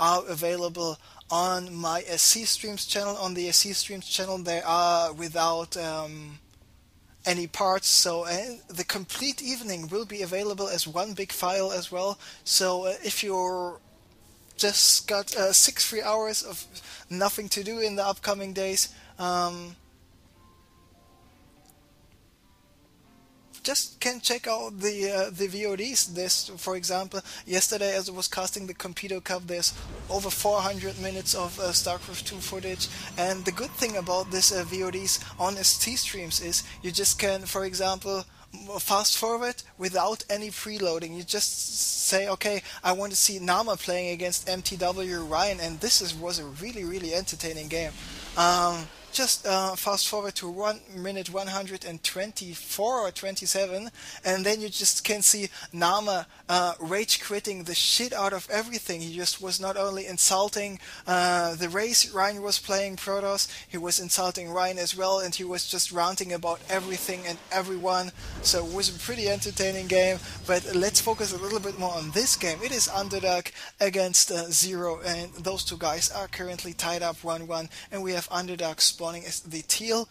are available on my SC Streams channel. On the SC Streams channel, they are without any parts, so the complete evening will be available as one big file as well. So if you're just got 6 free hours of nothing to do in the upcoming days, just can check out the VODs. This, for example, yesterday as I was casting the Epicup, there's over 400 minutes of StarCraft 2 footage. And the good thing about this VODs on ST streams is you just can, for example, fast forward without any preloading. You just say, okay, I want to see Nama playing against MTW Ryan, and this was a really entertaining game. Just fast forward to 1 minute 124 or 27, and then you just can see Nama rage quitting the shit out of everything. He just was not only insulting the race Ryan was playing Protoss, he was insulting Ryan as well, and he was just ranting about everything and everyone. So it was a pretty entertaining game. But let's focus a little bit more on this game. It is Underdark against ZeRo, and those two guys are currently tied up 1-1, and we have Underdark spawning as the teal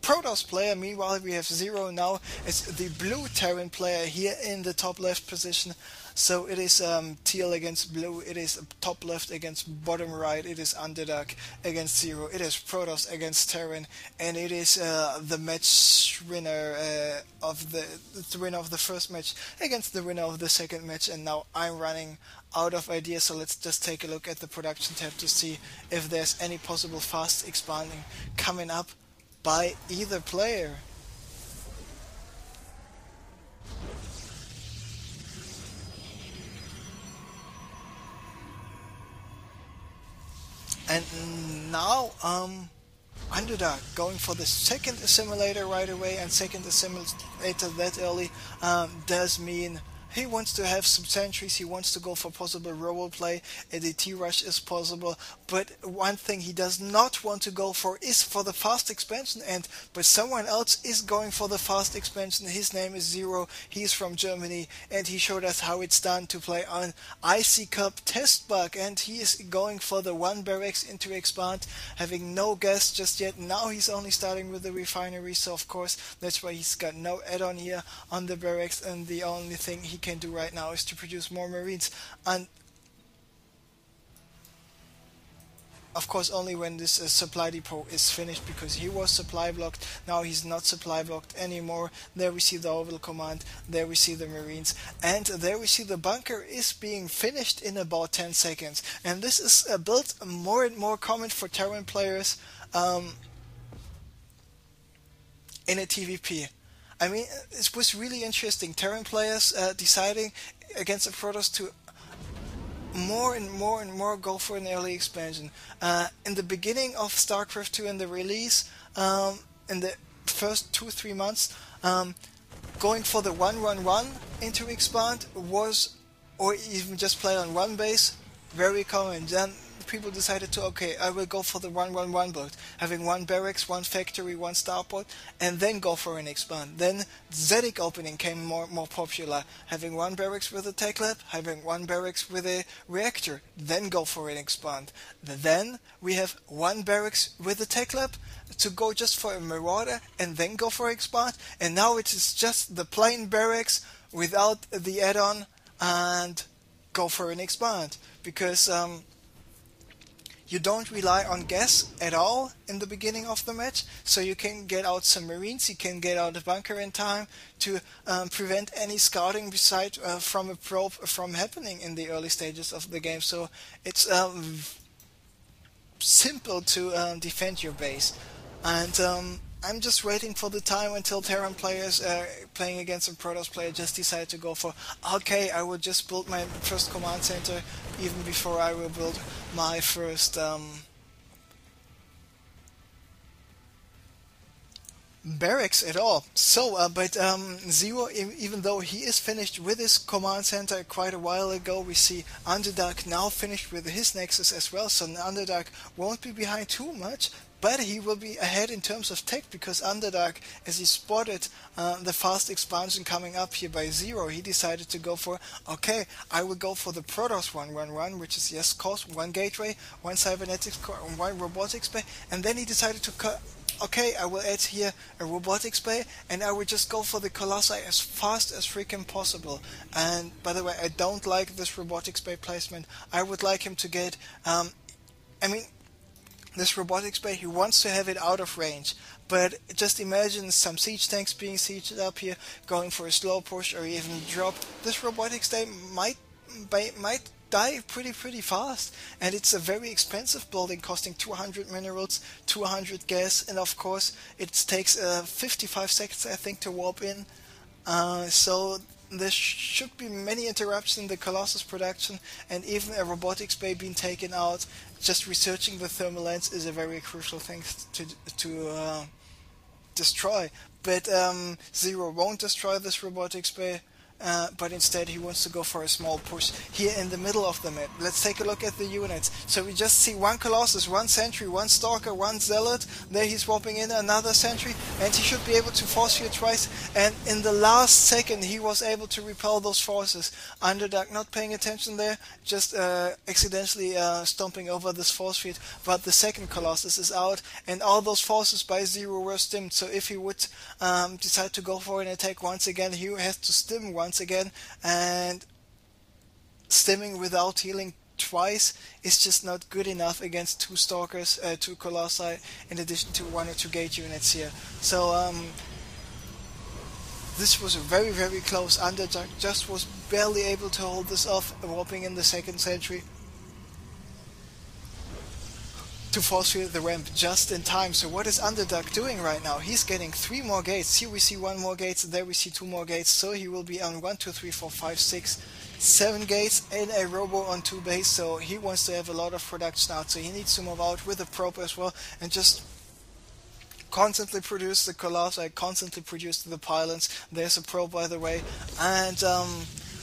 Protoss player. Meanwhile, we have ZeRo now as the blue Terran player here in the top left position. So it is teal against blue, it is top left against bottom right, it is Underdark against ZeRo, it is Protoss against Terran, and it is the match winner of the winner of the first match against the winner of the second match. And now I'm running out of ideas, so let's just take a look at the production tab to see if there's any possible fast expanding coming up by either player. And now Underdark going for the second assimilator right away, and second assimilator that early does mean he wants to have some sentries, he wants to go for possible role play, ADT rush is possible, but one thing he does not want to go for is for the fast expansion, but someone else is going for the fast expansion. His name is ZeRo, he's from Germany, and he showed us how it's done to play on Epicup test bug, and he is going for the 1 barracks into expand, having no gas just yet. Now he's only starting with the refinery, so of course that's why he's got no add-on here on the barracks, and the only thing he can do right now is to produce more Marines, and of course only when this supply depot is finished, because he was supply blocked. Now he's not supply blocked anymore. There we see the Orbital Command, there we see the Marines, and there we see the bunker is being finished in about 10 seconds. And this is a build more and more common for Terran players in a TVP. I mean, it was really interesting. Terran players deciding against the Protoss to more and more go for an early expansion. In the beginning of StarCraft 2 in the release, in the first 2-3 months, going for the 1-1-1 into expand was, or even just play on one base, very common. Then people decided to, okay, I will go for the 1-1-1 build, having 1 barracks, 1 factory, 1 starport, and then go for an expand. Then Zedic opening came more popular, having 1 barracks with a tech lab, having 1 barracks with a reactor, then go for an expand. Then we have 1 barracks with a tech lab to go just for a marauder, and then go for expand. And now it is just the plain barracks without the add-on and go for an expand, because you don't rely on gas at all in the beginning of the match, so you can get out some Marines, you can get out a bunker in time to prevent any scouting beside from a probe from happening in the early stages of the game. So it's simple to defend your base. And I'm just waiting for the time until Terran players playing against a Protoss player just decide to go for, okay, I will just build my first command center even before I will build my first barracks at all. So, but ZeRo, even though he is finished with his command center quite a while ago, we see Underdark now finished with his nexus as well, so Underdark won't be behind too much. but he will be ahead in terms of tech, because Underdark, as he spotted the fast expansion coming up here by ZeRo, he decided to go for, okay, I will go for the Protoss 111, which is, yes, cost, 1 gateway, 1 cybernetics core, and 1 robotics bay, and then he decided to cut, okay, I will add here a robotics bay, and I will just go for the Colossi as fast as freaking possible. And by the way, I don't like this robotics bay placement. I would like him to get, this robotics bay, he wants to have it out of range, but just imagine some siege tanks being sieged up here, going for a slow push or even drop. This robotics bay might die pretty fast, and it's a very expensive building, costing 200 minerals, 200 gas, and of course it takes 55 seconds, I think, to warp in. So there should be many interruptions in the Colossus production, and even a robotics bay being taken out. Just researching the thermal lens is a very crucial thing to destroy. But ZeRo won't destroy this robotics bay, but instead he wants to go for a small push here in the middle of the map. Let's take a look at the units. So we just see 1 Colossus, 1 Sentry, 1 Stalker, 1 Zealot. There he's swapping in another Sentry, and he should be able to force field twice, and in the last second he was able to repel those forces. Underdark not paying attention there, just accidentally stomping over this force field, but the second Colossus is out, and all those forces by ZeRo were stimmed. So if he would decide to go for an attack once again, he has to stim once again, and stimming without healing twice is just not good enough against 2 Stalkers, 2 Colossi, in addition to 1 or 2 gate units here. So this was very close. Underdark just was barely able to hold this off, warping in the second Sentry to force field the ramp just in time. So what is Underdark doing right now? He's getting 3 more gates. Here we see 1 more gates, there we see 2 more gates. So he will be on 1, 2, 3, 4, 5, 6, 7 gates and a robo on 2 base. So he wants to have a lot of production out. So he needs to move out with a probe as well, and just constantly produce the Colossi, constantly produce the pylons. There's a probe, by the way, and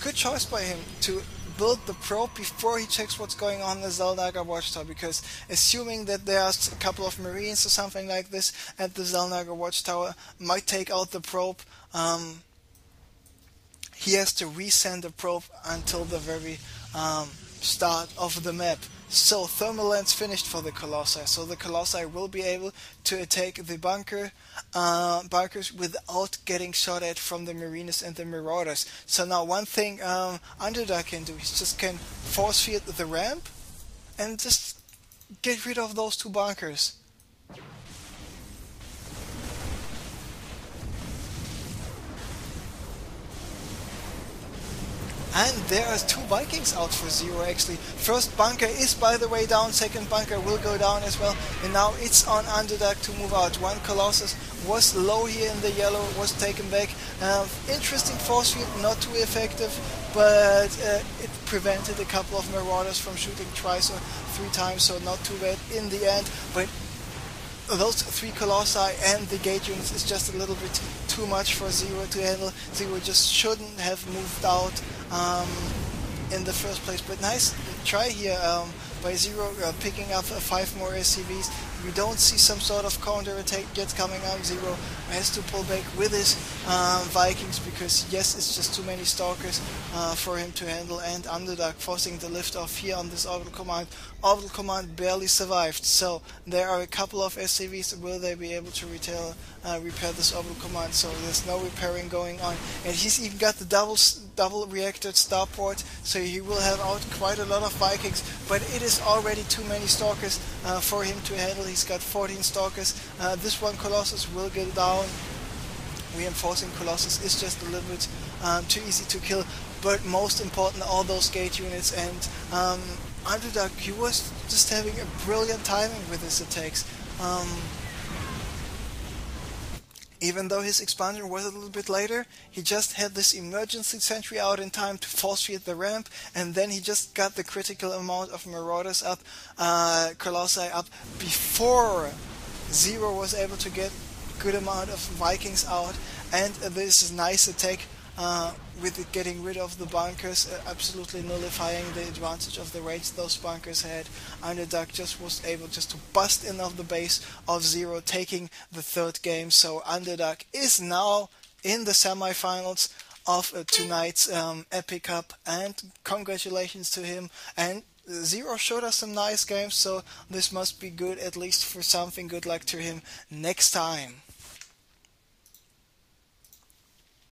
good choice by him to build the probe before he checks what's going on in the Xel'Naga Watchtower, because assuming that there's a couple of Marines or something like this at the Xel'Naga Watchtower might take out the probe, he has to resend the probe until the very start of the map. So thermal lens finished for the Colossi, so the Colossi will be able to attack the bunkers without getting shot at from the Marines and the Marauders. So now one thing Underdark can do, he just can force field the ramp and just get rid of those 2 bunkers. And there are 2 Vikings out for ZeRo actually. First bunker is, by the way, down, second bunker will go down as well, and now it's on Underdark to move out. 1 Colossus was low here in the yellow, was taken back. Interesting force field, not too effective, but it prevented a couple of Marauders from shooting twice or 3 times, so not too bad in the end. But those 3 Colossi and the gate units is just a little bit too much for ZeRo to handle. ZeRo just shouldn't have moved out in the first place. But nice try here by ZeRo picking up 5 more SCVs. We don't see some sort of counter attack yet coming on. ZeRo has to pull back with his Vikings, because yes, it's just too many Stalkers for him to handle, and Underdark forcing the lift off here on this orbital command. Orbital command barely survived, so there are a couple of SCVs. Will they be able to repair this orbital command? So there's no repairing going on, and he's even got the double reactor starport, so he will have out quite a lot of Vikings, but it is already too many Stalkers for him to handle. He's got 14 Stalkers. This 1 Colossus will get down. Reinforcing Colossus is just a little bit too easy to kill, but most important, all those gate units. And Underdark, he was just having a brilliant timing with his attacks. Even though his expansion was a little bit later, he just had this emergency sentry out in time to force feed the ramp, and then he just got the critical amount of Marauders up, Colossi up, before ZeRo was able to get good amount of Vikings out. And this is nice attack with it getting rid of the bunkers, absolutely nullifying the advantage of the raids those bunkers had. Underdark just was able just to bust in off the base of ZeRo, taking the third game. So Underdark is now in the semifinals of tonight's Epicup, and congratulations to him. And ZeRo showed us some nice games, so this must be good, at least for something good luck to him next time.